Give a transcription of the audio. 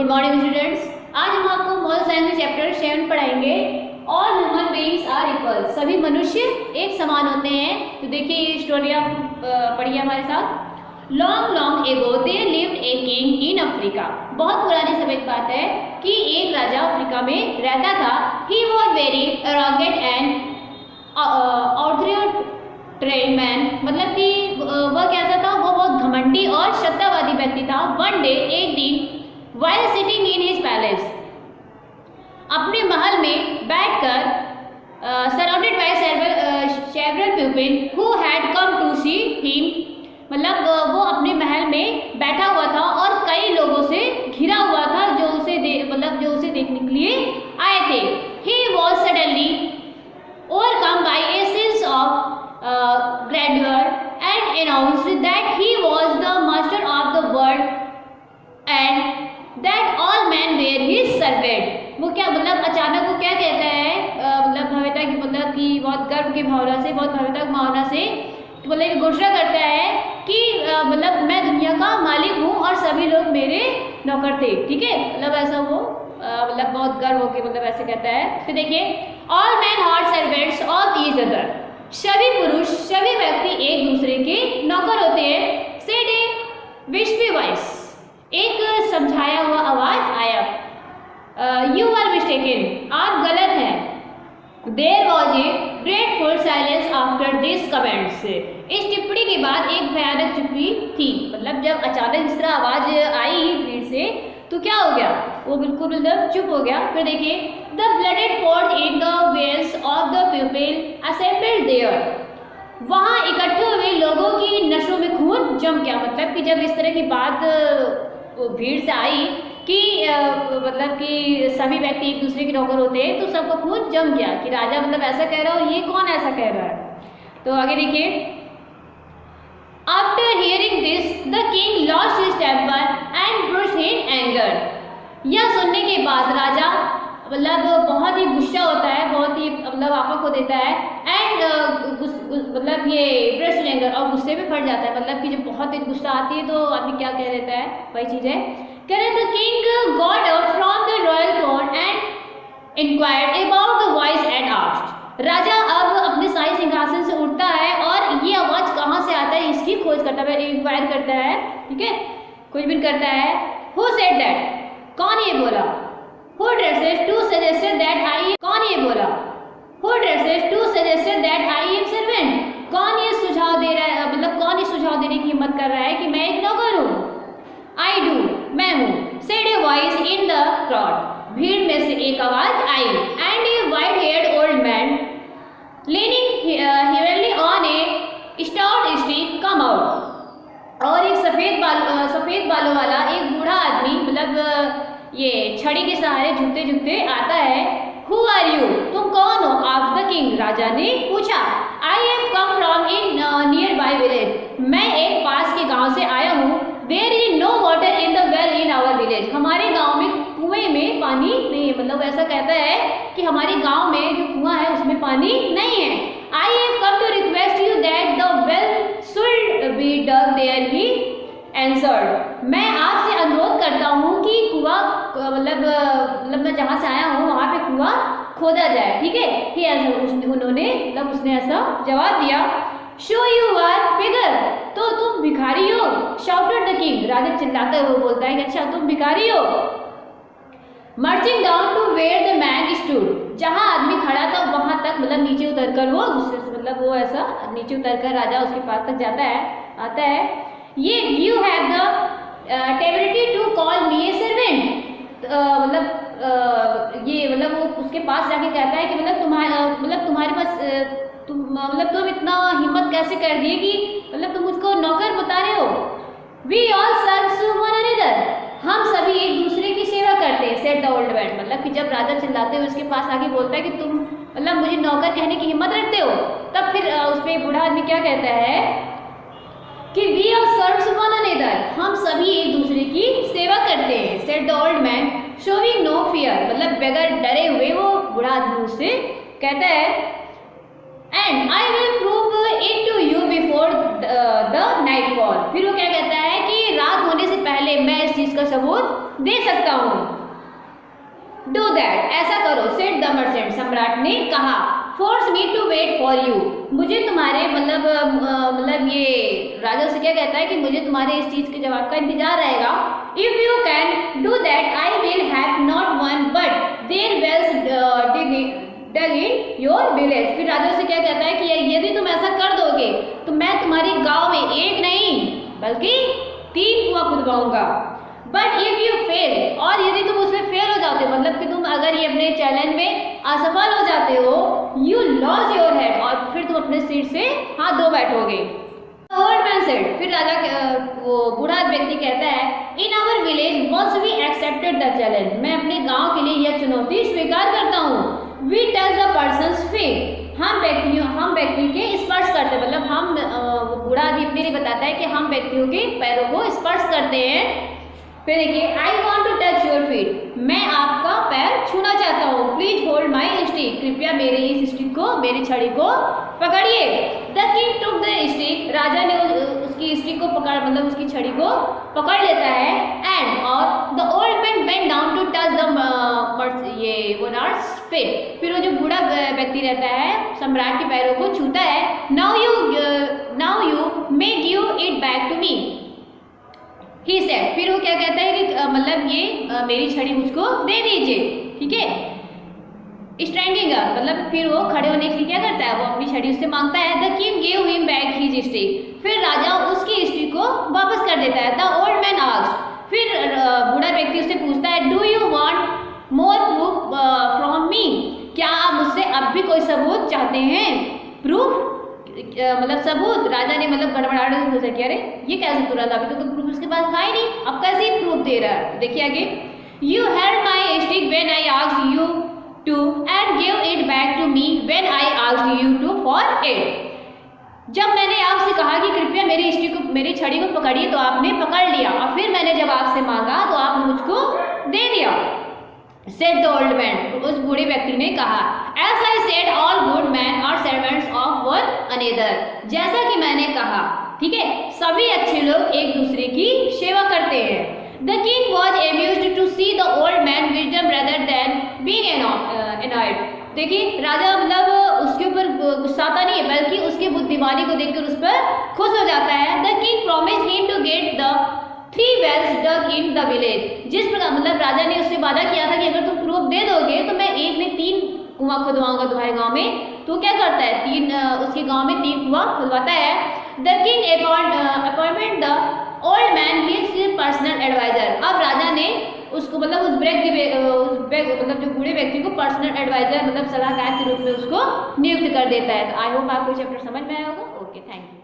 Morning students, आज हम आपको मोरल साइंस चैप्टर 7 पढ़ाएंगे। All human beings are equal, सभी मनुष्य एक समान होते हैं। तो देखिए ये स्टोरी आप पढ़िए हमारे साथ। Long long ago there lived a king in Africa. बहुत पुराने समय की बात है कि एक राजा अफ्रीका में रहता था। He was very arrogant and authoritarian man, मतलब कि वह कैसा था, वो बहुत घमंडी और सत्तावादी व्यक्ति था। वन डे, एक दिन, while sitting in his palace, अपने महल में बैठकर surrounded by several people who had come to see him, मतलब वो अपने महल में बैठा हुआ था और कई लोगों से घिरा हुआ था जो उसे देखने के लिए आए थे। He was suddenly overcome by a sense of grandeur and announced that he was the master of the world and that all men were his servant। वो क्या मतलब अचानक वो क्या कहता है, मतलब भव्यता की, मतलब कि बहुत गर्व की भावना से, बहुत भव्यता की भावना से मतलब घोषणा करता है कि मतलब मैं दुनिया का मालिक हूँ और सभी लोग मेरे नौकर थे। ठीक है, मतलब ऐसा वो मतलब बहुत गर्व होकर मतलब ऐसे कहता है। फिर देखिए, all man are servants of each other, सभी पुरुष, सभी व्यक्ति एक दूसरे के नौकर होते हैं। सेड ए विस्पी वॉइस, एक समझाया हुआ आवाज आया। यू आर मिस्टेकन, आप गलत हैं। There was a grateful silence after this comments, इस टिप्पणी के बाद एक भयानक चुप्पी थी। मतलब जब अचानक इस तरह आवाज आई भीड़ से तो क्या हो गया, वो बिल्कुल मतलब चुप हो गया। फिर देखिए, the blooded ford in the wells of the people assembled there, वहाँ इकट्ठे हुए लोगों की नसों में खून जम गया। मतलब कि जब इस तरह की बात भीड़ से आई कि मतलब कि सभी व्यक्ति एक दूसरे के नौकर होते हैं, तो सबका खून जम गया कि राजा मतलब ऐसा कह रहा हो, ये कौन ऐसा कह रहा है। तो आगे देखिए, after hearing this the king lost his temper and brushed in anger. यह सुनने के बाद राजा मतलब बहुत ही गुस्सा होता है, बहुत ही मतलब आपा को देता है। एंड मतलब ये ब्रस्ट एंगर, और गुस्से में फट जाता है। मतलब कि जब बहुत तेज गुस्सा आती है तो आदमी क्या कह देता है, वही चीज़ है। कह रहे the king got up from the royal throne and inquired about the voice and asked. राजा अब अपने शाही सिंहासन से उठता है और ये आवाज़ कहाँ से आता है इसकी खोज करता है, इंक्वायर करता है। ठीक है, खोजबीन करता है। हु सेड दैट, कौन ये बोला। Who dresses to suggested that I am, कौन ये बोला। Who dresses to suggested that I am servant, कौन ये सुझाव दे रहा है, मतलब कौन ये सुझाव देने की हिम्मत कर रहा है कि मैं एक नौकर हूँ। I do, मैं हूँ। Said a voice in the crowd, भीड़ में से एक आवाज आई। And a white-haired old man leaning heavily on a stout stick come out, और एक सफेद बालों वाला एक बूढ़ा आदमी मतलब ये छड़ी के सहारे झुकते झुकते आता है। हु आर यू, तुम कौन हो। आप द किंग, राजा ने पूछा। I have come from in nearby village, मैं एक पास के गांव से आया हूँ। There is no water in the well in our village, हमारे गांव में कुएं में पानी नहीं है। मतलब ऐसा कहता है कि हमारे गांव में जो कुआं है उसमें पानी नहीं है। I have come to request you that the well should be dug there, he answered, मैं आपसे अनुरोध करता हूँ कि कुआं मतलब मैं जहाँ से आया हूँ वहाँ पे कुआं खोदा जाए। ठीक है, कि ऐसा उन्होंने मतलब उसने ऐसा जवाब दिया। शो यू आर बिगर, तो तुम भिखारी हो। शाउटेड द किंग, राजा चिल्लाते हुए बोलता है कि अच्छा तुम भिखारी हो। Marching down to where the man stood, जहाँ आदमी खड़ा था वहाँ तक, मतलब नीचे उतरकर वो गुस्से से, मतलब वो ऐसा नीचे उतरकर राजा उसके पास तक जाता है, आता है। ये you have the ability to call me a servant, मतलब ये मतलब वो उसके पास जाके कहता है कि मतलब तुम्हारे पास तुम इतना हिम्मत कैसे कर दिए कि मतलब तुम मुझको नौकर बता रहे हो। We all serve one another, हम सभी एक दूसरे की सेवा करते हैं। सेड द ओल्ड मैन, मतलब कि जब राजा चिल्लाते हुए उसके पास आके बोलता है कि तुम मतलब मुझे नौकर कहने की हिम्मत रखते हो, तब फिर उस पर बूढ़ा आदमी क्या कहता है कि we are serves one another, हम सभी एक दूसरे की सेवा करते हैं। Said the old man showing no fear, मतलब बगैर डरे हुए वो बूढ़ा आदमी उससे कहता है। And I will prove it to you before the nightfall, फिर वो क्या कहता है कि रात होने से पहले मैं इस चीज का सबूत दे सकता हूँ। डू दैट, ऐसा करो, सेड द मर्चेंट, सम्राट ने कहा। Force me to wait for you, मुझे तुम्हारे मतलब ये राजा से क्या कहता है कि मुझे तुम्हारे इस चीज के जवाब का इंतजार रहेगा। If you can do that I will have not one but there wells dug in your village. फिर राजा से क्या कहता है कि यदि तुम ऐसा कर दोगे तो मैं तुम्हारी गांव में एक नहीं बल्कि 3 कुआं खुदवाऊंगा। बट इफ यू फेल, और यदि तुम उसमें फेल हो जाते हो, मतलब कि तुम अगर ये अपने चैलेंज में असफल हो जाते हो, यू लॉस योर हेड, और फिर तुम अपने सीट से हाथ धो बैठोगे। ओल्ड मैन सेड, फिर राजा वो बूढ़ा व्यक्ति कहता है, in our village once we accepted the challenge, मैं अपने गांव के लिए यह चुनौती स्वीकार करता हूँ। We touch the person's feet, हम व्यक्ति के स्पर्श करते हैं, मतलब हम वो बूढ़ा आदमी अपने लिए बताता है कि हम व्यक्तियों के पैरों को स्पर्श करते हैं। फिर देखिए, I want to touch your feet, मैं आपका पैर छूना चाहता हूँ। प्लीज होल्ड माई स्टिक, कृपया मेरे इस स्टिक को, मेरी छड़ी को पकड़िए। The king took the stick, राजा ने उसकी स्टिक को पकड़, मतलब उसकी छड़ी को पकड़ लेता है। एंड और the old man bent down to touch the feet, फिर वो जो बूढ़ा व्यक्ति रहता है सम्राट के पैरों को छूता है। Now you may give it back to me, he said, फिर वो क्या कहता है कि मतलब ये मेरी छड़ी मुझको दे दीजिए, ठीक है। स्टैंडिंग अप, मतलब फिर वो खड़े होने के लिए क्या करता है, वो अपनी छड़ी उससे मांगता है। The king give him back his stick, फिर राजा उसकी स्टिक को वापस कर देता है। द ओल्ड मैन आस्क्ड, फिर बूढ़ा व्यक्ति उससे पूछता है, do you want more proof from me, क्या आप मुझसे अब भी कोई सबूत चाहते हैं? प्रूफ मतलब सबूत। राजा ने मतलब गड़बड़ाहट में पूछा कि अरे ये कैसे तुरंत, अभी तो प्रूफ उसके पास था ही नहीं, अब कैसे प्रूफ दे रहा है। देखिए आगे, you held my stick when I asked you to and give it back to me when I asked you to for it, जब मैंने आपसे कहा कि कृपया मेरी स्टिक को, मेरी छड़ी को पकड़िए, तो आपने पकड़ लिया, और फिर मैंने जब आपसे मांगा तो आपने मुझको दे दिया। सेड द ओल्ड मैन, उस बूढ़े व्यक्ति ने कहा, as I said all good man are servants of one another, जैसा कि मैंने कहा, ठीक है, सभी अच्छे लोग एक दूसरे की सेवा करते हैं। The king was amused to see the old man wisdom rather than being annoyed. देखिए राजा मतलब उसके ऊपर गुस्साता नहीं है, बल्कि उसकी बुद्धिमानी को देखकर उस पर खुश हो जाता है। The king promised him to get the 3 wells dug in the village, जिस प्रकार मतलब राजा ने उससे वादा किया था कि अगर तुम प्रूफ दे दोगे तो मैं एक में 3 कुआं खुदवाऊंगा तुम्हारे गांव में। तो क्या करता है, उसके गांव में 3 कुआं खुदवाता है। The king appointed the old man his personal adviser, अब राजा ने उसको मतलब मतलब जो बूढ़े व्यक्ति को पर्सनल एडवाइजर मतलब सलाहकार के रूप में उसको नियुक्त कर देता है। तो आई होप आपको चैप्टर समझ में आया होगा। Okay, thank you.